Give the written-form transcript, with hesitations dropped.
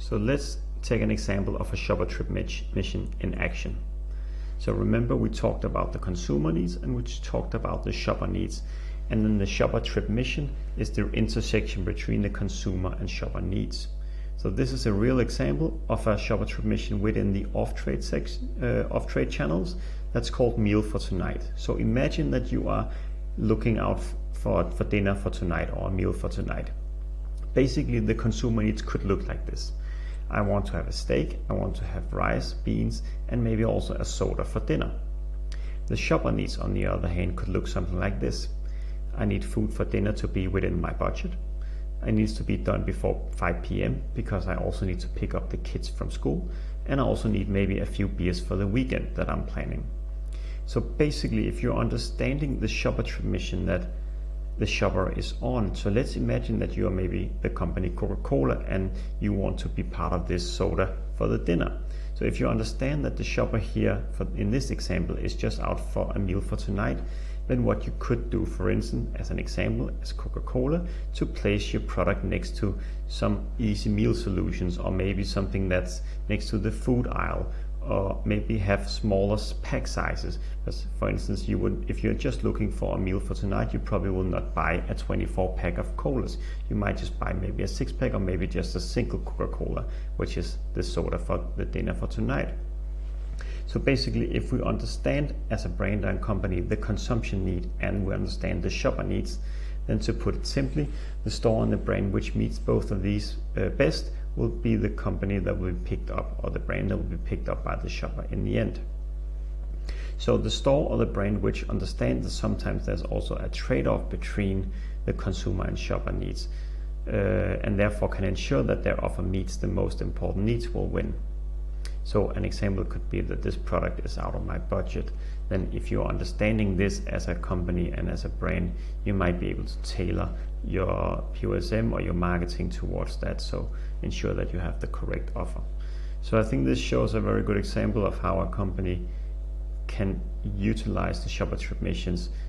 So let's take an example of a shopper trip mission in action. So remember, we talked about the consumer needs and we talked about the shopper needs. And then the shopper trip mission is the intersection between the consumer and shopper needs. So this is a real example of a shopper trip mission within the off-trade section, off-trade channels. That's called Meal for Tonight. So imagine that you are looking out for dinner for tonight or a meal for tonight. Basically, the consumer needs could look like this. I want to have a steak, I want to have rice, beans, and maybe also a soda for dinner. The shopper needs, on the other hand, could look something like this. I need food for dinner to be within my budget. It needs to be done before 5 p.m. because I also need to pick up the kids from school, and I also need maybe a few beers for the weekend that I'm planning. So basically, if you're understanding the shopper trip mission that the shopper is on, so let's imagine that you are maybe the company Coca-Cola and you want to be part of this soda for the dinner. So if you understand that the shopper here in this example is just out for a meal for tonight, then what you could do, for instance, as an example, as Coca-Cola, to place your product next to some easy meal solutions, or maybe something that's next to the food aisle, or maybe have smaller pack sizes. Because for instance, you would, if you're just looking for a meal for tonight, you probably will not buy a 24 pack of colas. You might just buy maybe a 6-pack or maybe just a single Coca-Cola, which is the soda for the dinner for tonight. So basically, if we understand as a brand and company the consumption need and we understand the shopper needs, then to put it simply, the store and the brand which meets both of these best will be the company that will be picked up, or the brand that will be picked up by the shopper in the end. So the store or the brand which understands that sometimes there's also a trade-off between the consumer and shopper needs, and therefore can ensure that their offer meets the most important needs, will win. So an example could be that this product is out of my budget. Then if you're understanding this as a company and as a brand, you might be able to tailor your POSM or your marketing towards that, so ensure that you have the correct offer. So I think this shows a very good example of how a company can utilize the shopper trip missions